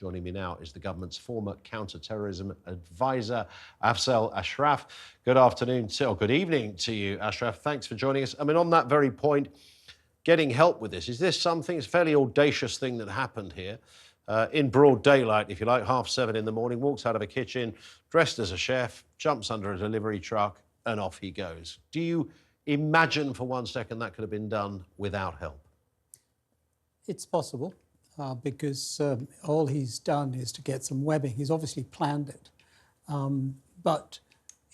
Joining me now is the government's former counter-terrorism advisor, Afzal Ashraf. Good afternoon, or good evening to you, Ashraf. Thanks for joining us. I mean, on that very point, getting help with this, is this something, it's a fairly audacious thing that happened here, in broad daylight, if you like, 7:30 in the morning, walks out of a kitchen, dressed as a chef, jumps under a delivery truck, and off he goes. Do you imagine for one second that could have been done without help? It's possible. Because all he's done is to get some webbing. He's obviously planned it. But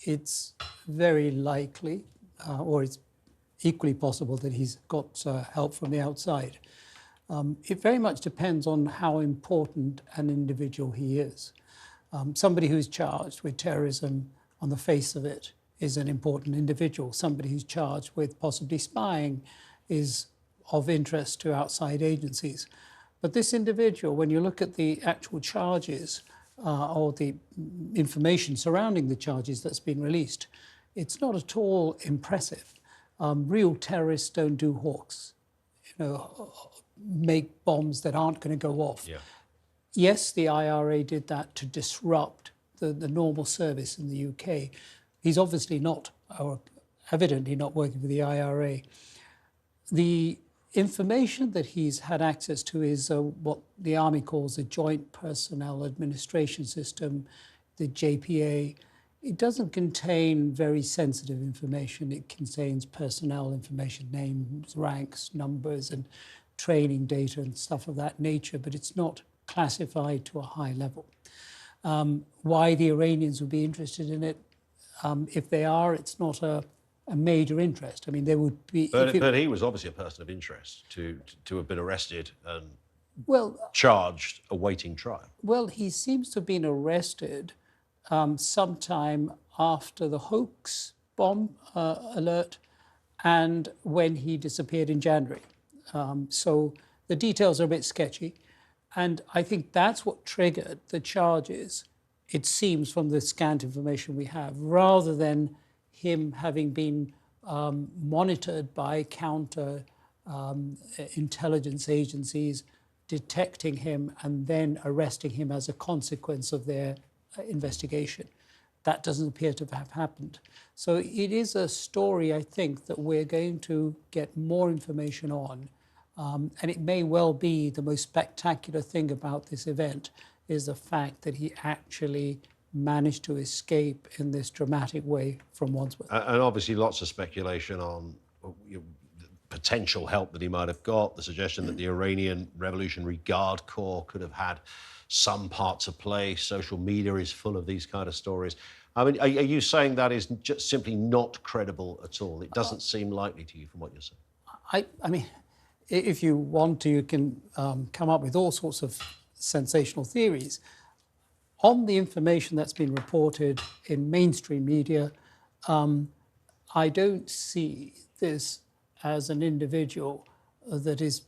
it's very likely, or it's equally possible, that he's got help from the outside. It very much depends on how important an individual he is. Somebody who's charged with terrorism, on the face of it, is an important individual. Somebody who's charged with possibly spying is of interest to outside agencies. But this individual, when you look at the actual charges or the information surrounding the charges that's been released, it's not at all impressive. Real terrorists don't do hawks, make bombs that aren't going to go off. Yeah. Yes, the IRA did that to disrupt the normal service in the UK. He's obviously not, or evidently not, working for the IRA. The information that he's had access to is what the Army calls a Joint Personnel Administration System, the JPA. It doesn't contain very sensitive information. It contains personnel information, names, ranks, numbers, and training data and stuff of that nature, but it's not classified to a high level. Why the Iranians would be interested in it, if they are, it's not a major interest. I mean, there would be... But he was obviously a person of interest to have been arrested and charged, awaiting trial. Well, he seems to have been arrested sometime after the hoax bomb alert and when he disappeared in January. So the details are a bit sketchy. And I think that's what triggered the charges, it seems, from the scant information we have, rather than him having been monitored by counter intelligence agencies, detecting him and then arresting him as a consequence of their investigation. That doesn't appear to have happened. So it is a story, I think, that we're going to get more information on. And it may well be the most spectacular thing about this event is the fact that he actually managed to escape in this dramatic way from Wandsworth. And obviously lots of speculation on potential help that he might have got, the suggestion that the Iranian Revolutionary Guard Corps could have had some part to play. Social media is full of these kind of stories. I mean, are you saying that is just simply not credible at all? It doesn't seem likely to you from what you're saying. I mean, if you want to, you can come up with all sorts of sensational theories. On the information that's been reported in mainstream media, I don't see this as an individual that is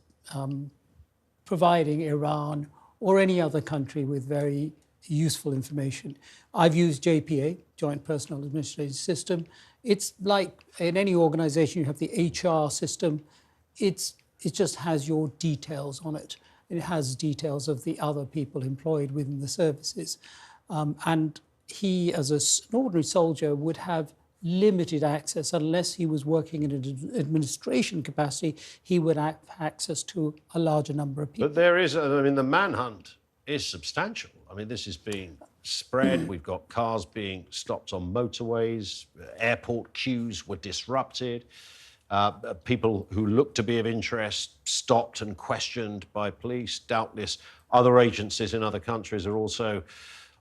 providing Iran or any other country with very useful information. I've used JPA, Joint Personnel Administration System. It's like in any organization, you have the HR system. It just has your details on it. It has details of the other people employed within the services. And he, as an ordinary soldier, would have limited access unless he was working in an administration capacity. He would have access to a larger number of people. But there is, I mean, the manhunt is substantial. I mean, this is being spread. We've got cars being stopped on motorways. Airport queues were disrupted. People who looked to be of interest stopped and questioned by police. Doubtless other agencies in other countries are also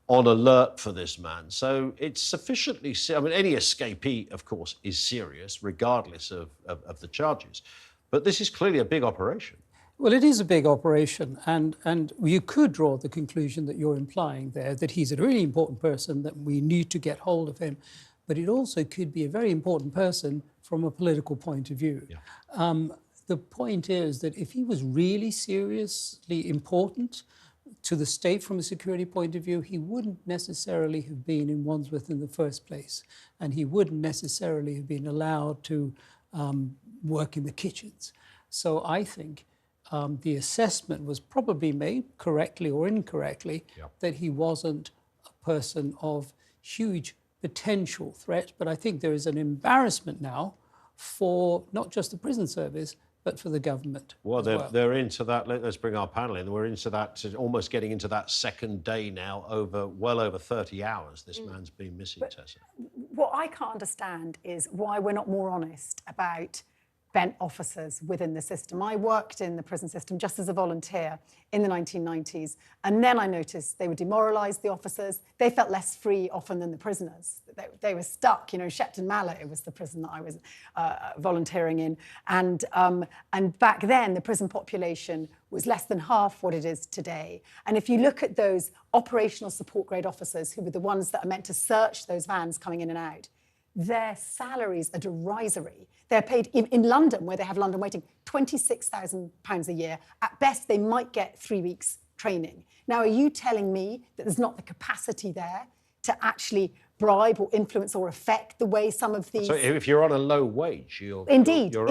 on alert for this man. So it's sufficiently, I mean, any escapee, of course, is serious, regardless of the charges. But this is clearly a big operation. Well, it is a big operation, and you could draw the conclusion that you're implying there, that he's a really important person, that we need to get hold of him. But it also could be a very important person from a political point of view. Yeah. The point is that if he was really seriously important to the state from a security point of view, he wouldn't necessarily have been in Wandsworth in the first place, and he wouldn't necessarily have been allowed to work in the kitchens. So I think the assessment was probably made, correctly or incorrectly, that he wasn't a person of huge potential threat. But I think there is an embarrassment now for not just the prison service, but for the government. Well, they're into that. Let's bring our panel in. We're into that, almost getting into that second day now, well over 30 hours this man's been missing, Tessa. What I can't understand is why we're not more honest about bent officers within the system. I worked in the prison system just as a volunteer in the 1990s, and then I noticed they would demoralise the officers. They felt less free often than the prisoners. They were stuck. You know, Shepton Mallet was the prison that I was volunteering in, and back then the prison population was less than half what it is today. And if you look at those operational support grade officers, who were the ones that are meant to search those vans coming in and out, their salaries are derisory. They're paid in London, where they have London waiting, £26,000 a year. At best, they might get 3 weeks training. Now, are you telling me that there's not the capacity there to actually bribe or influence or affect the way some of these... So if you're on a low wage, you're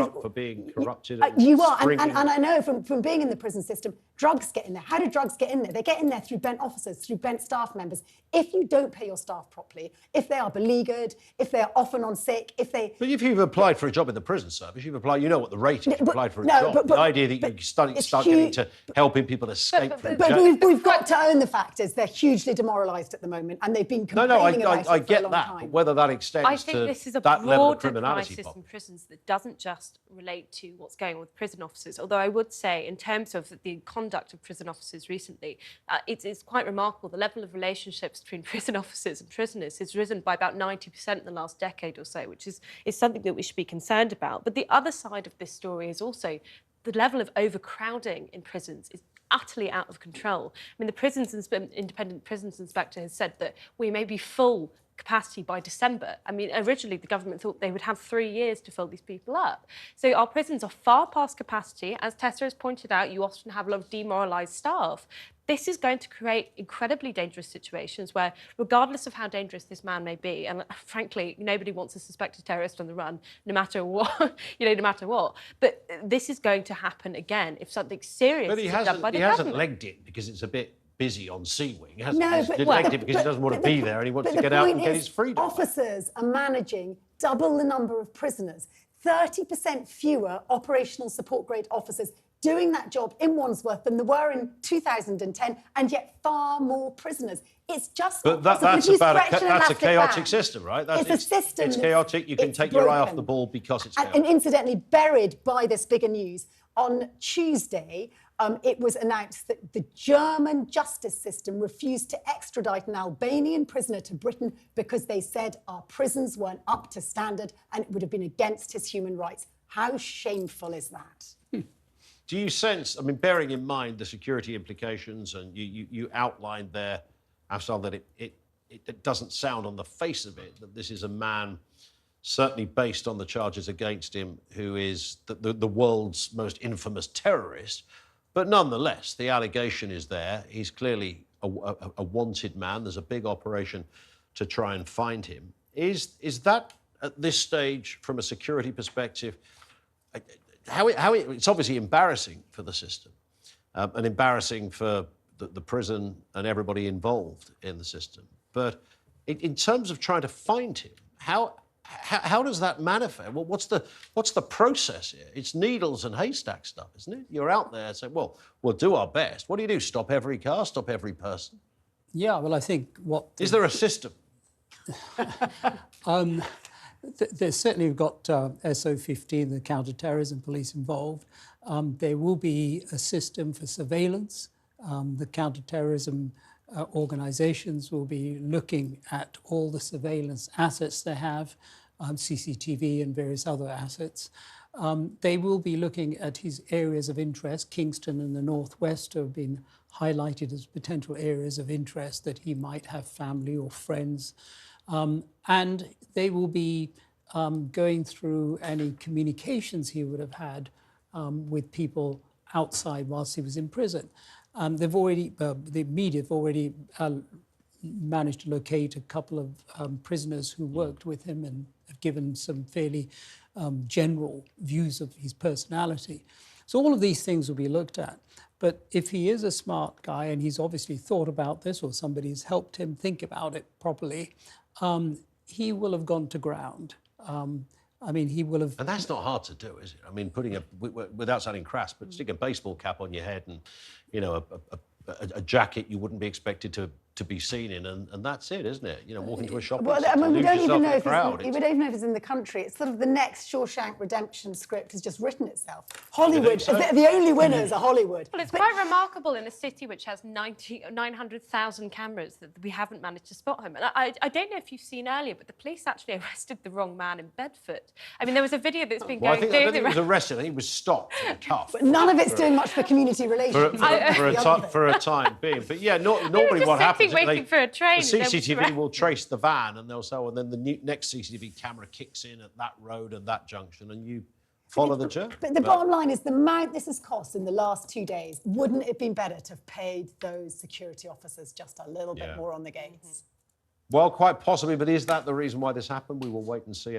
up for being corrupted. You are, and I know from being in the prison system, drugs get in there. How do drugs get in there? They get in there through bent officers, through bent staff members. If you don't pay your staff properly, if they are beleaguered, if they are often on sick, if they... But if you've applied for a job in the prison service, you've applied, you know what the rate is, you've applied for a job. The idea that you start getting to helping people escape from jail. But we've got to own the fact is they're hugely demoralised at the moment, and they've been complaining about it for a long time. I get that, but whether that extends to this is a that level of broader criminality. crisis in prisons that doesn't just relate to what's going on with prison officers. Although I would say, in terms of the conduct of prison officers recently, it's quite remarkable. The level of relationships between prison officers and prisoners has risen by about 90% in the last decade or so, which is something that we should be concerned about. But the other side of this story is also the level of overcrowding in prisons is utterly out of control. I mean, the independent prisons inspector has said that we may be full capacity by December. I mean, originally the government thought they would have 3 years to fill these people up. So our prisons are far past capacity. As Tessa has pointed out, you often have a lot of demoralised staff. This is going to create incredibly dangerous situations where, regardless of how dangerous this man may be, and frankly, nobody wants a suspected terrorist on the run, no matter what, no matter what. But this is going to happen again if something serious is done by the government. He hasn't legged it because it's a bit busy on Sea Wing, hasn't he? He's legged it because he doesn't want to be there and he wants to get out and get his freedom. Officers are managing double the number of prisoners, 30% fewer operational support grade officers doing that job in Wandsworth than there were in 2010, and yet far more prisoners. It's just but that's a chaotic system, right? It's a system. It's chaotic. You can take your eye off the ball because it's chaotic. And incidentally, buried by this bigger news, on Tuesday, it was announced that the German justice system refused to extradite an Albanian prisoner to Britain because they said our prisons weren't up to standard and it would have been against his human rights. How shameful is that? Do you sense, I mean, bearing in mind the security implications, and you outlined there, Afzal, that it doesn't sound on the face of it that this is a man, certainly based on the charges against him, who is the world's most infamous terrorist. But nonetheless, the allegation is there. He's clearly a wanted man. There's a big operation to try and find him. Is that, at this stage, from a security perspective, it's obviously embarrassing for the system and embarrassing for the prison and everybody involved in the system. But in terms of trying to find him, how does that manifest? Well, what's the process here? It's needles and haystack stuff, isn't it? You're out there saying, well, we'll do our best. What do? Stop every car? Stop every person? Yeah, well, I think Is there a system? There's certainly we've got SO15, the Counter-Terrorism police involved. There will be a system for surveillance. The counter-terrorism organisations will be looking at all the surveillance assets they have, CCTV and various other assets. They will be looking at his areas of interest. Kingston and the Northwest have been highlighted as potential areas of interest that he might have family or friends. And they will be going through any communications he would have had with people outside whilst he was in prison. The media have already managed to locate a couple of prisoners who worked with him and have given some fairly general views of his personality. So all of these things will be looked at. But if he is a smart guy and he's obviously thought about this, or somebody's helped him think about it properly, he will have gone to ground. I mean, he will have... And that's not hard to do, is it? I mean, putting without sounding crass, but stick a baseball cap on your head and, you know, a jacket you wouldn't be expected to be seen in, and that's it, isn't it? You know, walk into a shop. Well, I mean, we don't even know if crowd. we don't even know if it's in the country. It's sort of the next Shawshank Redemption script has just written itself. Hollywood, so? the only winners are Hollywood. Well, it's quite remarkable in a city which has 900,000 cameras that we haven't managed to spot him. And I don't know if you've seen earlier, but the police actually arrested the wrong man in Bedford. I mean, there was a video that's been going through. I don't think he was arrested. I think he was stopped and cuffed. But none of it's doing much for community relations. For a time being. But yeah, normally what happens is waiting for a train. the CCTV will trace the van, and they'll say, well, then the next CCTV camera kicks in at that road and that junction, and you follow the journey. But the bottom line is the amount this has cost in the last 2 days, wouldn't it have been better to have paid those security officers just a little bit more on the gates? Well, quite possibly, but is that the reason why this happened? We will wait and see.